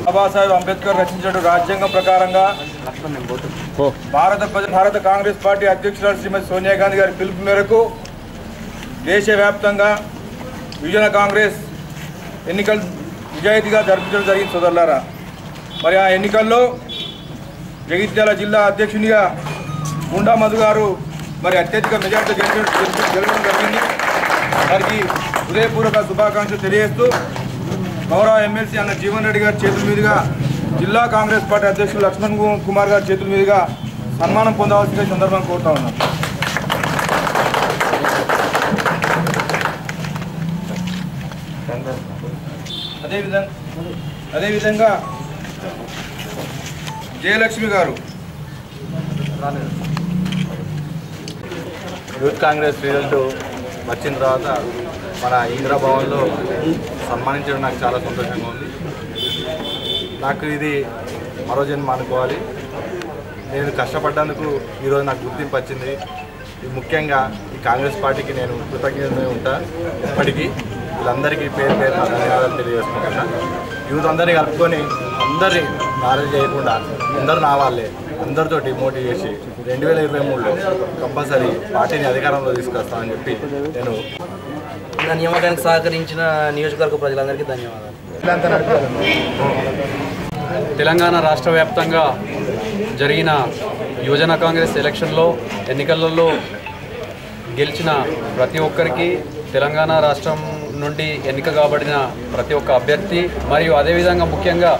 బాబాసాహెబ్ అంబేద్కర్ రచించిన రాజ్యాంగం ప్రకారంగా భారత కాంగ్రెస్ పార్టీ అధ్యక్షురాలు శ్రీమతి సోనియా గాంధీ గారి పిలుపు మేరకు దేశవ్యాప్తంగా విజయన కాంగ్రెస్ ఎన్నికలు నిజాయితీగా జరిపించడం జరిగింది సోదరులారా. మరి ఆ ఎన్నికల్లో జగిత్యాల జిల్లా అధ్యక్షునిగా గుండా మధు గారు మరి అత్యధిక మెజార్టీ గెలవడం జరిగింది. వారికి హృదయపూర్వక శుభాకాంక్షలు తెలియజేస్తూ గౌరవ ఎమ్మెల్సీ అన్న జీవన్ రెడ్డి గారి చేతుల మీదుగా జిల్లా కాంగ్రెస్ పార్టీ అధ్యక్షులు లక్ష్మణ్ కుమార్ గారి చేతుల మీదుగా సన్మానం పొందవలసిన సందర్భంగా కోరుతా ఉన్నాను. అదేవిధంగా జయలక్ష్మి గారు యూత్ కాంగ్రెస్ రిజల్ట్ వచ్చిన తర్వాత మన ఇంద్రభవన్లో సన్మానించడం నాకు చాలా సంతోషంగా ఉంది. నాకు ఇది మరో జన్మ అనుకోవాలి. నేను కష్టపడ్డందుకు ఈరోజు నాకు గుర్తింపు వచ్చింది. ముఖ్యంగా ఈ కాంగ్రెస్ పార్టీకి నేను కృతజ్ఞతగా ఉంటా. ఇప్పటికీ వీళ్ళందరికీ పేరు పేరు ధన్యవాదాలు తెలియజేసుకుంటున్నా. యూత్ అందరినీ కలుపుకొని అందరినీ నాలెడ్జ్ చేయకుండా అందరూ నా వాళ్ళే అందరితోటి మోటివ్ చేసి 2023లో కంపల్సరీ పార్టీని అధికారంలో తీసుకొస్తామని చెప్పి నేను నా నియామకానికి సహకరించిన నియోజకవర్గ ప్రజలందరికీ ధన్యవాదాలు. తెలంగాణ రాష్ట్ర వ్యాప్తంగా జరిగిన యువజన కాంగ్రెస్ ఎన్నికలలో గెలిచిన ప్రతి ఒక్కరికి తెలంగాణ రాష్ట్రం నుండి ఎన్నిక కాబడిన ప్రతి ఒక్క అభ్యర్థి మరియు అదేవిధంగా ముఖ్యంగా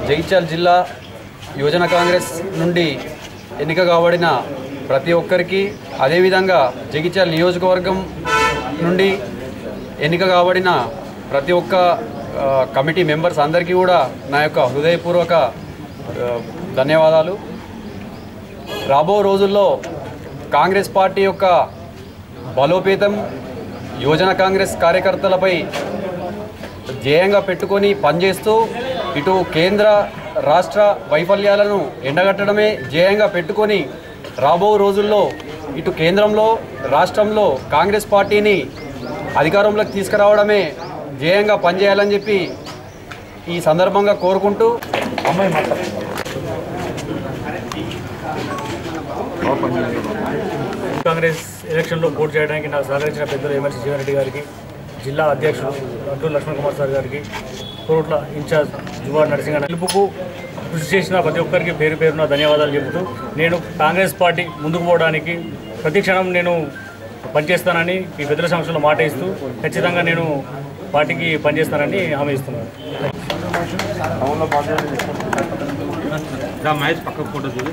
జగిత్యాల జిల్లా యువజన కాంగ్రెస్ నుండి ఎన్నిక కాబడిన ప్రతి ఒక్కరికి అదేవిధంగా జగిత్యాల నియోజకవర్గం నుండి ఎన్నిక కాబడిన ప్రతి ఒక్క కమిటీ మెంబర్స్ అందరికీ కూడా నా యొక్క హృదయపూర్వక ధన్యవాదాలు. రాబో రోజుల్లో కాంగ్రెస్ పార్టీ యొక్క బలోపేతం యువజన కాంగ్రెస్ కార్యకర్తలపై ధ్యేయంగా పెట్టుకొని పనిచేస్తూ ఇటు కేంద్ర రాష్ట్ర వైఫల్యాలను ఎండగట్టడమే ధ్యేయంగా పెట్టుకొని రాబో రోజుల్లో ఇటు కేంద్రంలో రాష్ట్రంలో కాంగ్రెస్ పార్టీని అధికారంలోకి తీసుకురావడమే ధ్యేయంగా పనిచేయాలని చెప్పి ఈ సందర్భంగా కోరుకుంటూ కాంగ్రెస్ ఎలక్షన్లో పోటీ చేయడానికి నాకు సహకరించిన పెద్దలు ఎమ్మెల్సీ జీవన్ రెడ్డి గారికి, జిల్లా అధ్యక్షుడు అడ్డూరు లక్ష్మణ్ కుమార్ సార్ గారికి, కోరుట్ల ఇన్ఛార్జ్ జువార్ నరసింహ పిలుపుకు కృషి చేసిన ప్రతి ఒక్కరికి పేరు పేరున ధన్యవాదాలు చెబుతూ నేను కాంగ్రెస్ పార్టీ ముందుకు పోవడానికి ప్రతి క్షణం నేను పనిచేస్తానని ఈ పెద్దల సమక్షంలో మాట ఇస్తూ ఖచ్చితంగా నేను పార్టీకి పనిచేస్తానని హామీ ఇస్తున్నాను. పక్కకు ఫోటో చూడు.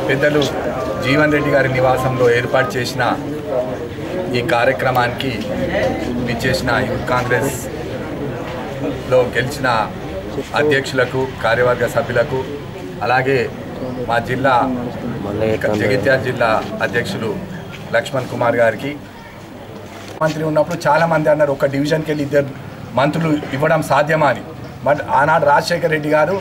పెద్దలు జీవన్ రెడ్డి గారి నివాసంలో ఏర్పాటు చేసిన ఈ కార్యక్రమానికి విచ్చేసిన యూత్ కాంగ్రెస్లో గెలిచిన అధ్యక్షులకు, కార్యవర్గ సభ్యులకు, అలాగే మా జిల్లా జగిత్యాల జిల్లా అధ్యక్షులు లక్ష్మణ్ కుమార్ గారికి, మంత్రి ఉన్నప్పుడు చాలామంది అన్నారు ఒక డివిజన్కి వెళ్ళి 2 మంత్రులు ఇవ్వడం సాధ్యమా అని. బట్ ఆనాడు రాజశేఖర రెడ్డి గారు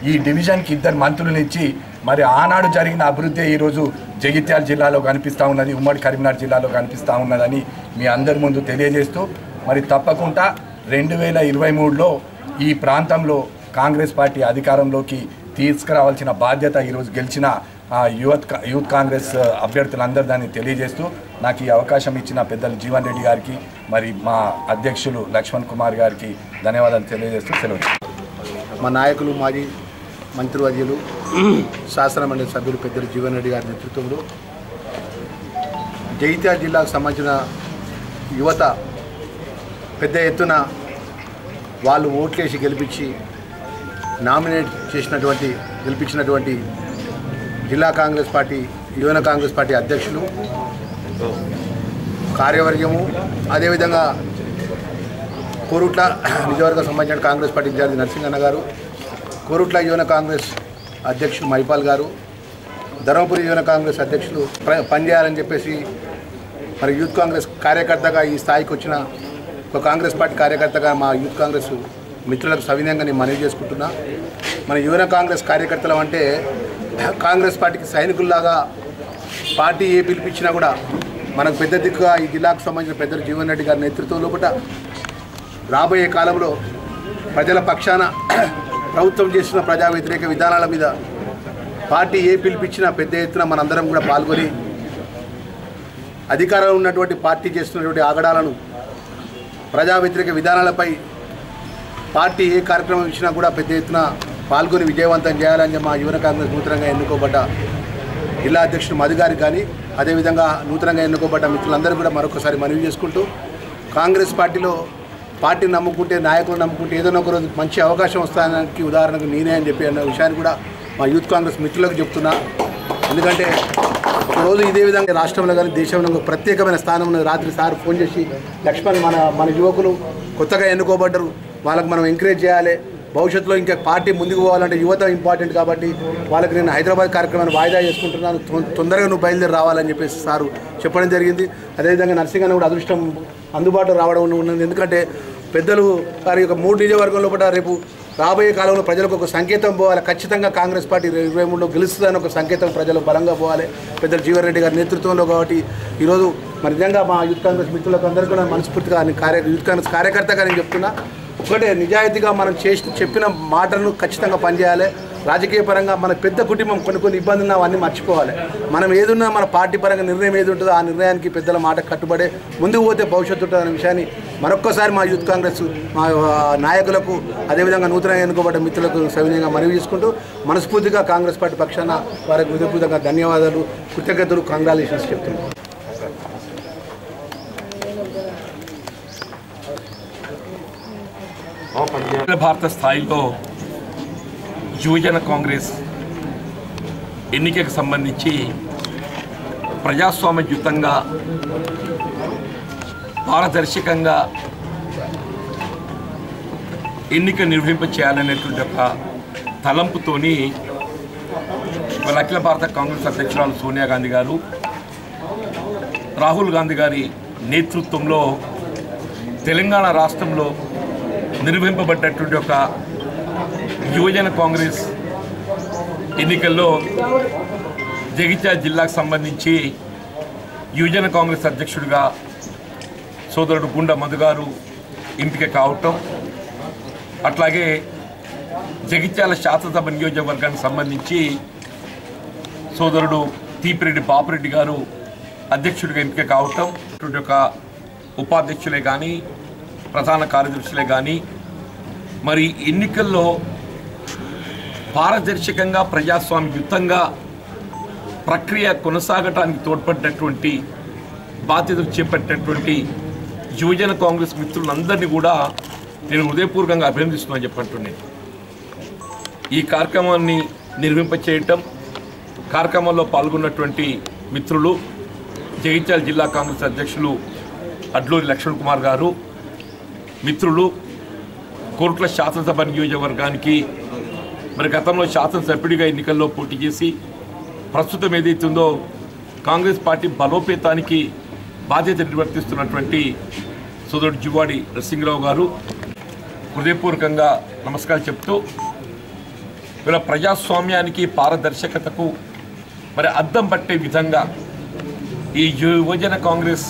ఈ డివిజన్కి 2 మంత్రులను ఇచ్చి మరి ఆనాడు జరిగిన అభివృద్ధి ఈరోజు జగిత్యాల జిల్లాలో కనిపిస్తూ ఉన్నది, ఉమ్మడి కరీంనగర్ జిల్లాలో కనిపిస్తూ ఉన్నదని మీ అందరి ముందు తెలియజేస్తూ మరి తప్పకుండా 2023లో ఈ ప్రాంతంలో కాంగ్రెస్ పార్టీ అధికారంలోకి తీసుకురావాల్సిన బాధ్యత ఈరోజు గెలిచిన యూత్ కాంగ్రెస్ అభ్యర్థులందరూ దాన్ని తెలియజేస్తూ నాకు ఈ అవకాశం ఇచ్చిన పెద్దలు జీవన్ రెడ్డి గారికి, మరి మా అధ్యక్షులు లక్ష్మణ్ కుమార్ గారికి ధన్యవాదాలు తెలియజేస్తూ సెలవు. మా నాయకులు, మాజీ మంత్రివర్యులు, శాసనమండలి సభ్యులు పెద్దలు జీవన్ రెడ్డి గారి నేతృత్వంలో జగిత్యాల జిల్లాకు సంబంధించిన యువత పెద్ద ఎత్తున వాళ్ళు ఓట్లేసి గెలిపించినటువంటి జిల్లా కాంగ్రెస్ పార్టీ, యువన కాంగ్రెస్ పార్టీ అధ్యక్షులు, కార్యవర్గము, అదేవిధంగా కోరుట్ల నియోజకవర్గం సంబంధించిన కాంగ్రెస్ పార్టీ ఇన్ఛార్జి నరసింహన్న గారు, కోరుట్ల యువన కాంగ్రెస్ అధ్యక్షుడు మైపాల్ గారు, ధర్మపురి యువన కాంగ్రెస్ అధ్యక్షులు పనిచేయాలని చెప్పేసి మరి యూత్ కాంగ్రెస్ కార్యకర్తగా ఈ స్థాయికి వచ్చిన ఒక కాంగ్రెస్ పార్టీ కార్యకర్తగా మా యూత్ కాంగ్రెస్ మిత్రులకు సవినయంగా నేను మనవి చేసుకుంటున్నా. మన యువన కాంగ్రెస్ కార్యకర్తలు అంటే కాంగ్రెస్ పార్టీకి సైనికుల్లాగా పార్టీ ఏ పిలిపించినా కూడా మనకు పెద్ద దిక్కుగా ఈ జిల్లాకు సంబంధించిన పెద్దలు జీవన్ రెడ్డి గారి నేతృత్వంలో కూడా రాబోయే కాలంలో ప్రజల పక్షాన ప్రభుత్వం చేసిన ప్రజా వ్యతిరేక విధానాల మీద పార్టీ ఏ పిలిపించినా పెద్ద ఎత్తున మనందరం కూడా పాల్గొని అధికారంలో ఉన్నటువంటి పార్టీ చేస్తున్నటువంటి ఆగడాలను ప్రజా వ్యతిరేక విధానాలపై పార్టీ ఏ కార్యక్రమం ఇచ్చినా కూడా పెద్ద ఎత్తున పాల్గొని విజయవంతం చేయాలని మా యువన కాంగ్రెస్ నూతనంగా ఎన్నుకోబడ్డ జిల్లా అధ్యక్షుడు మధు గారికి కానీ అదేవిధంగా నూతనంగా ఎన్నుకోబడ్డ మిత్రులందరూ కూడా మరొకసారి మనవి చేసుకుంటూ కాంగ్రెస్ పార్టీని నమ్ముకుంటే నాయకులు నమ్ముకుంటే ఏదైనా ఒక రోజు మంచి అవకాశం వస్తానికి ఉదాహరణకు నేనే అని చెప్పి అన్న విషయాన్ని కూడా మా యూత్ కాంగ్రెస్ మిత్రులకు చెప్తున్నా. ఎందుకంటే ఒకరోజు ఇదే విధంగా రాష్ట్రంలో కానీ దేశంలో ఒక ప్రత్యేకమైన స్థానం ఉన్నది. రాత్రి సార్ ఫోన్ చేసి లక్ష్మణ్ మన యువకులు కొత్తగా ఎన్నుకోబడ్డరు, వాళ్ళకి మనం ఎంకరేజ్ చేయాలి, భవిష్యత్తులో ఇంకా పార్టీ ముందుకు పోవాలంటే యువత ఇంపార్టెంట్ కాబట్టి వాళ్ళకి నేను హైదరాబాద్ కార్యక్రమాన్ని వాయిదా చేసుకుంటున్నాను, తొందరగా నువ్వు బయలుదేరి రావాలని చెప్పేసి సారు చెప్పడం జరిగింది. అదేవిధంగా నర్సింగ్ కూడా అదృష్టం అందుబాటులో రావడం ఉన్నది. ఎందుకంటే పెద్దలు వారి యొక్క 3 నియోజకవర్గంలో కూడా రేపు రాబోయే కాలంలో ప్రజలకు ఒక సంకేతం పోవాలి, ఖచ్చితంగా కాంగ్రెస్ పార్టీ 23లో గెలుస్తుందని ఒక సంకేతం ప్రజలు బలంగా పోవాలి పెద్దలు జీవన్ రెడ్డి గారి నేతృత్వంలో. కాబట్టి ఈరోజు మరి నిజంగా మా యూత్ కాంగ్రెస్ మిత్రులకు అందరికీ కూడా మనస్ఫూర్తిగా యూత్ కాంగ్రెస్ కార్యకర్తగా నేను చెప్తున్నా, ఒకటే నిజాయితీగా మనం చెప్పిన మాటలను ఖచ్చితంగా పనిచేయాలి. రాజకీయ పరంగా మన పెద్ద కుటుంబం కొన్ని ఇబ్బందులు అవన్నీ మర్చిపోవాలి. మనం ఏదున్నా మన పార్టీ పరంగా నిర్ణయం ఏది ఉంటుందో ఆ నిర్ణయానికి పెద్దల మాట కట్టుబడే ముందుకు పోతే భవిష్యత్తు ఉంటుందనే విషయాన్ని మరొక్కసారి మా యూత్ కాంగ్రెస్ మా నాయకులకు అదేవిధంగా నూతనంగా ఎన్నుకోబడ్డ మిత్రులకు సవినయంగా మనవి చేసుకుంటూ మనస్ఫూర్తిగా కాంగ్రెస్ పార్టీ పక్షాన వారికి హృదయపూర్వకంగా ధన్యవాదాలు, కృతజ్ఞతలు, కంగ్రాచులేషన్స్ చెప్తున్నాను. భారత స్థాయిలో యువజన కాంగ్రెస్ ఎన్నికకు సంబంధించి ప్రజాస్వామ్యయుతంగా పారదర్శకంగా ఎన్నిక నిర్వహింప చేయాలనేటువంటి ఒక తలంపుతోని అఖిల భారత కాంగ్రెస్ అధ్యక్షురాలు సోనియా గాంధీ గారు, రాహుల్ గాంధీ గారి నేతృత్వంలో తెలంగాణ రాష్ట్రంలో నిర్వహింపబడ్డటువంటి ఒక యువజన కాంగ్రెస్ ఎన్నికల్లో జగిత్యాల జిల్లాకు సంబంధించి యువజన కాంగ్రెస్ అధ్యక్షుడిగా సోదరుడు గుండా మధు గారు ఎంపిక కావటం, అట్లాగే జగిత్యాల శాసనసభ నియోజకవర్గానికి సంబంధించి సోదరుడు తీపిరెడ్డి బాపురెడ్డి గారు అధ్యక్షుడిగా ఎంపిక కావటం, ఒక ఉపాధ్యక్షులే కానీ ప్రధాన కార్యదర్శులే కానీ మరి ఎన్నికల్లో పారదర్శకంగా ప్రజాస్వామ్యయుతంగా ప్రక్రియ కొనసాగటానికి తోడ్పడినటువంటి బాధ్యతలు చేపట్టినటువంటి యువజన కాంగ్రెస్ మిత్రులందరినీ కూడా నేను హృదయపూర్వకంగా అభినందిస్తున్నాను చెప్పంటున్నాను. ఈ కార్యక్రమాన్ని నిర్వహింపచేయటం, కార్యక్రమంలో పాల్గొన్నటువంటి మిత్రులు జగిత్యాల జిల్లా కాంగ్రెస్ అధ్యక్షులు అడ్లూరి లక్ష్మణ్ కుమార్ గారు, మిత్రులు కోరుట్ల శాసనసభ నియోజకవర్గానికి మరి గతంలో శాసనసభ్యుడిగా ఎన్నికల్లో పోటీ చేసి ప్రస్తుతం ఏదైతుందో కాంగ్రెస్ పార్టీ బలోపేతానికి బాధ్యత నిర్వర్తిస్తున్నటువంటి సోదరుడు జువాడి నరసింహరావు గారు హృదయపూర్వకంగా నమస్కారం చెప్తూ వీళ్ళ ప్రజాస్వామ్యానికి పారదర్శకతకు మరి అద్దం పట్టే విధంగా ఈ యువజన కాంగ్రెస్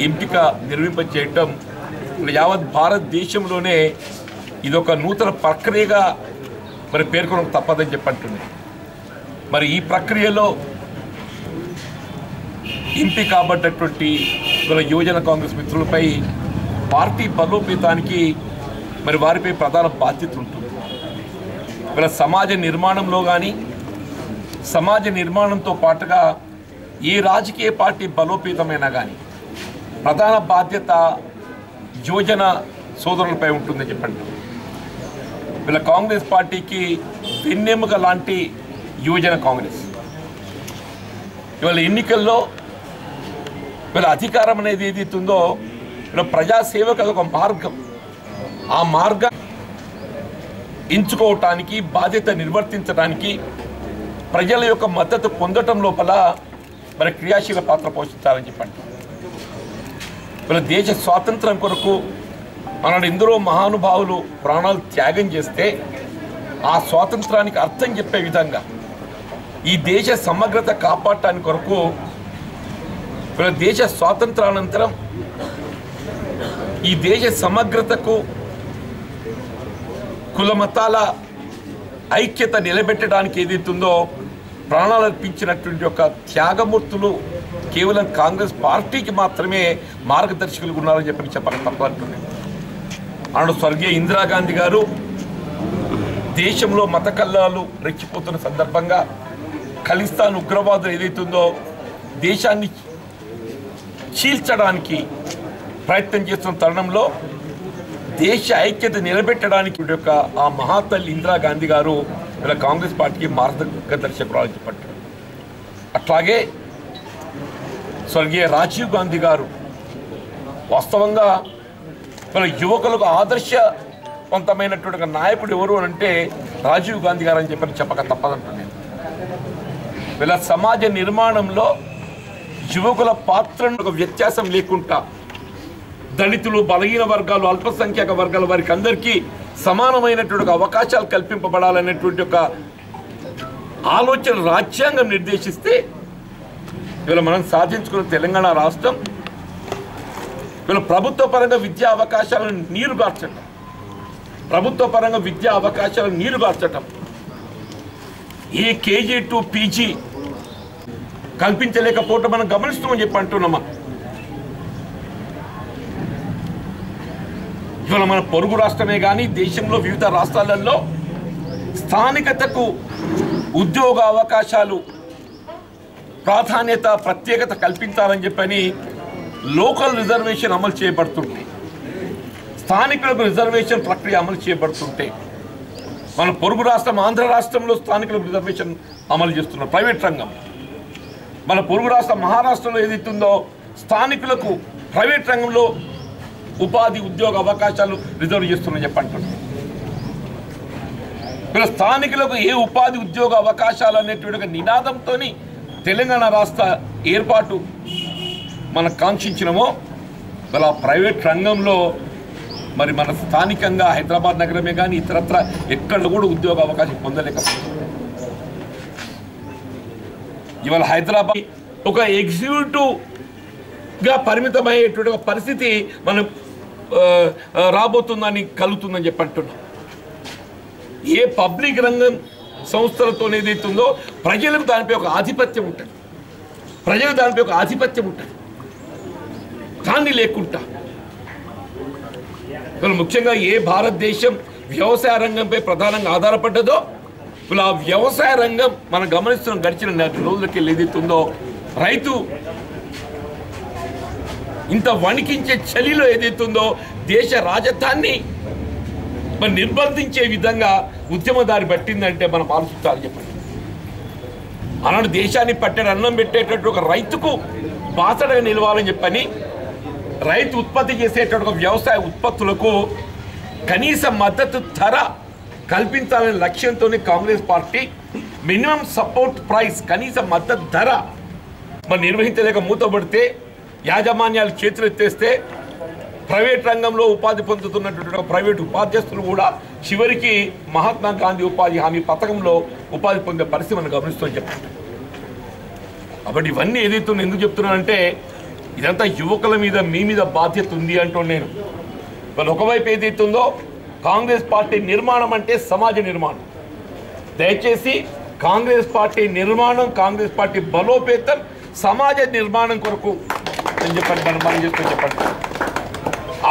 ఎంపిక నిర్వహింప చేయటం యావత్ భారతదేశంలోనే ఇదొక నూతన ప్రక్రియగా మరి పేర్కొనడం తప్పదని చెప్పంటుంది. మరి ఈ ప్రక్రియలో ఎంపిక కాబడ్డటువంటి వీళ్ళ యువజన కాంగ్రెస్ మిత్రులపై పార్టీ బలోపేతానికి మరి వారిపై ప్రధాన బాధ్యత ఉంటుంది. వీళ్ళ సమాజ నిర్మాణంలో కానీ సమాజ నిర్మాణంతో పాటుగా ఏ రాజకీయ పార్టీ బలోపేతమైనా కానీ ప్రధాన బాధ్యత యువజన సోదరులపై ఉంటుందని చెప్పండి. వీళ్ళ కాంగ్రెస్ పార్టీకి వెన్నెముక లాంటి యువజన కాంగ్రెస్ ఇవాళ ఎన్నికల్లో వీళ్ళ అధికారం అనేది ఏదైతుందో వీళ్ళ ప్రజాసేవకు అదొక మార్గం. ఆ మార్గం ఎంచుకోవటానికి బాధ్యత నిర్వర్తించడానికి ప్రజల యొక్క మద్దతు పొందటం లోపల మరి క్రియాశీల పాత్ర పోషించాలని చెప్పండి. వీళ్ళ దేశ స్వాతంత్రం కొరకు మన ఎందరో మహానుభావులు ప్రాణాలు త్యాగం చేస్తే ఆ స్వాతంత్రానికి అర్థం చెప్పే విధంగా ఈ దేశ సమగ్రత కాపాడటానికి కొరకు వీళ్ళ దేశ స్వాతంత్రానంతరం ఈ దేశ సమగ్రతకు కుల మతాల ఐక్యత నిలబెట్టడానికి ఏదైతుందో ప్రాణాలు అర్పించినటువంటి యొక్క త్యాగమూర్తులు కేవలం కాంగ్రెస్ పార్టీకి మాత్రమే మార్గదర్శకులు ఉన్నారని చెప్పక తప్పంటున్నాను. ఆనాడు స్వర్గీయ ఇందిరాగాంధీ గారు దేశంలో మత కల్లాలు రెచ్చిపోతున్న సందర్భంగా ఖలిస్తాన్ ఉగ్రవాదులు ఏదైతుందో దేశాన్ని చీల్చడానికి ప్రయత్నం చేస్తున్న తరుణంలో దేశ ఐక్యత నిలబెట్టడానికి యొక్క ఆ మహాతల్లి ఇందిరాగాంధీ గారు ఇలా కాంగ్రెస్ పార్టీకి మార్గదర్శకురాలు చెప్పారు. అట్లాగే స్వర్గీయ రాజీవ్ గాంధీ గారు వాస్తవంగా మన యువకులకు ఆదర్శవంతమైనటువంటి నాయకుడు ఎవరు అంటే రాజీవ్ గాంధీ గారు అని చెప్పక తప్పదంటున్నాను. వీళ్ళ సమాజ నిర్మాణంలో యువకుల పాత్రను ఒక వ్యత్యాసం లేకుండా దళితులు, బలహీన వర్గాలు, అల్పసంఖ్యాక వర్గాల వారికి అందరికీ సమానమైనటువంటి అవకాశాలు కల్పింపబడాలనేటువంటి ఒక ఆలోచన రాజ్యాంగం నిర్దేశిస్తే ఇవాళ మనం సాధించుకున్న తెలంగాణ రాష్ట్రం వీళ్ళ ప్రభుత్వ పరంగా విద్యా అవకాశాలను నీరుగార్చటం, ప్రభుత్వ పరంగా విద్యా అవకాశాలను నీరుగార్చటం, ఏ కేజీ టు పీజీ కల్పించలేకపోవటం మనం గమనిస్తామని చెప్పి అంటున్నామా. ఇవాళ మన పొరుగు రాష్ట్రమే కానీ దేశంలో వివిధ రాష్ట్రాలలో స్థానికతకు ఉద్యోగ అవకాశాలు ప్రాధాన్యత, ప్రత్యేకత కల్పించాలని చెప్పని లోకల్ రిజర్వేషన్ అమలు చేయబడుతుంటే, స్థానికులకు రిజర్వేషన్ ప్రక్రియ అమలు చేయబడుతుంటే మన పొరుగు రాష్ట్రం ఆంధ్ర రాష్ట్రంలో స్థానికులకు రిజర్వేషన్ అమలు చేస్తున్నారు ప్రైవేట్ రంగం. మన పొరుగు రాష్ట్రం మహారాష్ట్రలో ఏదైతుందో స్థానికులకు ప్రైవేట్ రంగంలో ఉపాధి ఉద్యోగ అవకాశాలు రిజర్వ్ చేస్తున్నారని చెప్పంటున్నారు. ఇలా స్థానికులకు ఏ ఉపాధి ఉద్యోగ అవకాశాలు అనేటువంటి నినాదంతో తెలంగాణ రాష్ట్ర ఏర్పాటు మనం కాంక్షించినమో ఇలా ప్రైవేట్ రంగంలో మరి మన స్థానికంగా హైదరాబాద్ నగరమే కానీ ఇతరత్ర ఎక్కడ కూడా ఉద్యోగ అవకాశం పొందలేకపోతుంది. ఇవాళ హైదరాబాద్ ఒక ఎగ్జిక్యూటివ్గా పరిమితమయ్యేటువంటి ఒక పరిస్థితి మనం రాబోతుందని కలుగుతుందని చెప్పి అంటున్నాం. ఏ పబ్లిక్ రంగం సంస్థలతో ఏదైతుందో ప్రజలకు దానిపై ఒక ఆధిపత్యం ఉంటుంది, ప్రజలకు దానిపై ఒక ఆధిపత్యం ఉంటుంది. కానీ లేకుండా ముఖ్యంగా ఏ భారతదేశం వ్యవసాయ రంగంపై ప్రధానంగా ఆధారపడ్డదో ఇప్పుడు ఆ వ్యవసాయ రంగం మనం గమనిస్తున్న గడిచిన రోజులకి ఏదైతుందో రైతు ఇంత వణికించే చలిలో ఏదైతుందో దేశ రాజధాని మరి నిర్బంధించే విధంగా ఉద్యమదారి పట్టిందంటే మనం ఆలోచించాలని చెప్పండి. అలాంటి దేశాన్ని పట్టేది అన్నం పెట్టేటట్టు ఒక రైతుకు బాసడగా నిలవాలని చెప్పని రైతు ఉత్పత్తి చేసేటటువంటి వ్యవసాయ ఉత్పత్తులకు కనీస మద్దతు ధర కల్పించాలనే లక్ష్యంతో Congress party minimum support price కనీస మద్దతు ధర మరి నిర్వహించలేక మూతపడితే యాజమాన్యాలు చేతులు ఎత్తేస్తే ప్రైవేట్ రంగంలో ఉపాధి పొందుతున్నటువంటి ప్రైవేట్ ఉపాధ్యస్తులు కూడా చివరికి మహాత్మా గాంధీ ఉపాధి హామీ పథకంలో ఉపాధి పొందే పరిస్థితి మనం గమనిస్తూ చెప్పండి. కాబట్టి ఇవన్నీ ఏదైతే ఎందుకు చెప్తున్నానంటే ఇదంతా యువకుల మీద మీ మీద బాధ్యత ఉంది అంటూ నేను వాళ్ళు ఒకవైపు ఏదైతుందో కాంగ్రెస్ పార్టీ నిర్మాణం అంటే సమాజ నిర్మాణం. దయచేసి కాంగ్రెస్ పార్టీ నిర్మాణం, కాంగ్రెస్ పార్టీ బలోపేతం సమాజ నిర్మాణం కొరకు అని చెప్పండి మనం చేసుకొని చెప్పండి.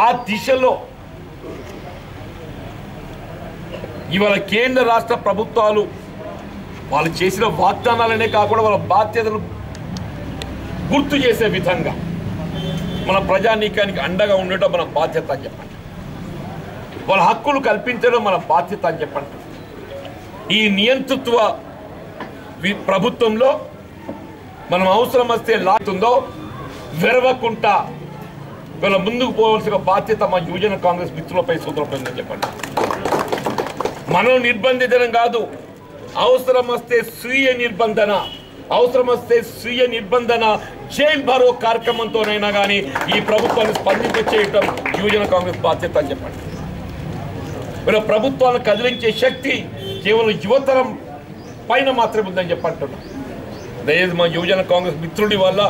ఆ దిశలో ఇవాళ కేంద్ర రాష్ట్ర ప్రభుత్వాలు వాళ్ళు చేసిన వాగ్దానాలనే కాకుండా వాళ్ళ బాధ్యతలు గుర్తు చేసే విధంగా మన ప్రజానీకానికి అండగా ఉండటం మన బాధ్యత అని చెప్పండి. వాళ్ళ హక్కులు కల్పించడం మన బాధ్యత అని చెప్పండి. ఈ నియంతృత్వ ప్రభుత్వంలో మనం అవసరం వస్తే లాగుతుందో వెరవకుండా వీళ్ళ ముందుకు పోవాల్సిన బాధ్యత మా యువజన కాంగ్రెస్ మిత్రులపై సోదరులపై ఉందని చెప్పండి. మనం నిర్బంధించడం కాదు, అవసరం వస్తే స్వీయ నిర్బంధన జైల్ భరో కార్యక్రమంతోనైనా కానీ ఈ ప్రభుత్వాన్ని స్పందింపచేయటం యువజన కాంగ్రెస్ బాధ్యత అని చెప్పండి. వీళ్ళ ప్రభుత్వాన్ని కదిలించే శక్తి కేవలం యువతరం పైన మాత్రమే ఉందని చెప్పంటున్నాం. దయచేసి మా యువజన కాంగ్రెస్ మిత్రుడి వల్ల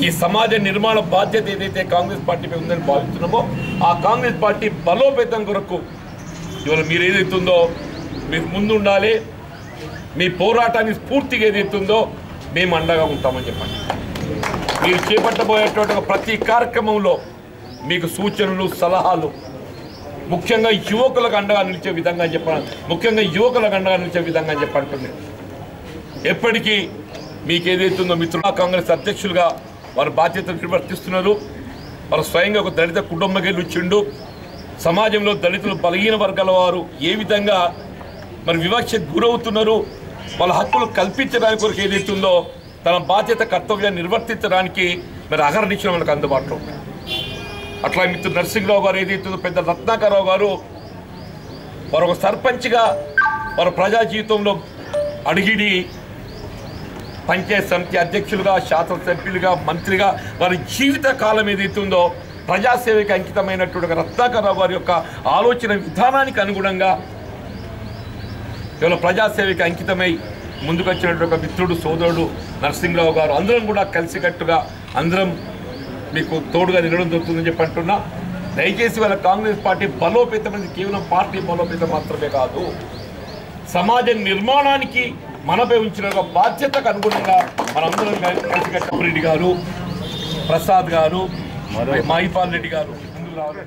ఈ సమాజ నిర్మాణ బాధ్యత ఏదైతే కాంగ్రెస్ పార్టీపై ఉందని భావిస్తున్నామో ఆ కాంగ్రెస్ పార్టీ బలోపేతం కొరకు ఇవాళ మీరు ఏదైతుందో మీరు ముందుండాలి. మీ పోరాటాన్ని స్ఫూర్తిగా ఏదైతుందో మేము అండగా ఉంటామని చెప్పండి. మీరు చేపట్టబోయేటువంటి ప్రతి కార్యక్రమంలో మీకు సూచనలు సలహాలు ముఖ్యంగా యువకులకు అండగా నిలిచే విధంగా చెప్పండి. ఎప్పటికీ మీకు ఏదైతుందో మిత్రులు కాంగ్రెస్ అధ్యక్షులుగా వారి బాధ్యతలు నిర్వర్తిస్తున్నారు. వారు స్వయంగా ఒక దళిత కుటుంబకి వచ్చిండు. సమాజంలో దళితులు బలహీన వర్గాల వారు ఏ విధంగా మరి వివక్షకు గురవుతున్నారు, వాళ్ళ హక్కులు కల్పించడానికి కొరకు ఏదైతుందో తన బాధ్యత కర్తవ్యాన్ని నిర్వర్తించడానికి మరి అహర్నిశలు మనకు అందుబాటులో ఉన్నాయి. అట్లా మిత్రుడు నరసింహరావు గారు ఏదైతుందో పెద్ద రత్నాకరరావు గారు వారు ఒక సర్పంచ్గా వారు ప్రజా జీవితంలో అడిగిడి పంచాయత్ సమితి అధ్యక్షులుగా శాసనసభ్యులుగా మంత్రిగా వారి జీవిత కాలం ఏదైతుందో ప్రజాసేవకి అంకితమైనటువంటి రత్నాకరరావు గారి యొక్క ఆలోచన విధానానికి అనుగుణంగా కేవలం ప్రజాసేవకి అంకితమై ముందుకొచ్చినటువంటి ఒక మిత్రుడు సోదరుడు నరసింహరావు గారు అందరం కూడా కలిసికట్టుగా అందరం మీకు తోడుగా నిలవడం జరుగుతుందని చెప్పి అంటున్నా. దయచేసి వాళ్ళ కాంగ్రెస్ పార్టీ బలోపేతమైనది కేవలం పార్టీ బలోపేతం మాత్రమే కాదు, సమాజ నిర్మాణానికి మనపై ఉంచిన ఒక బాధ్యతకు అనుగుణంగా మనందరం కలిసికట్టు రెడ్డి గారు, ప్రసాద్ గారు, మహిపాల్ రెడ్డి గారు ముందుకు రావాలి.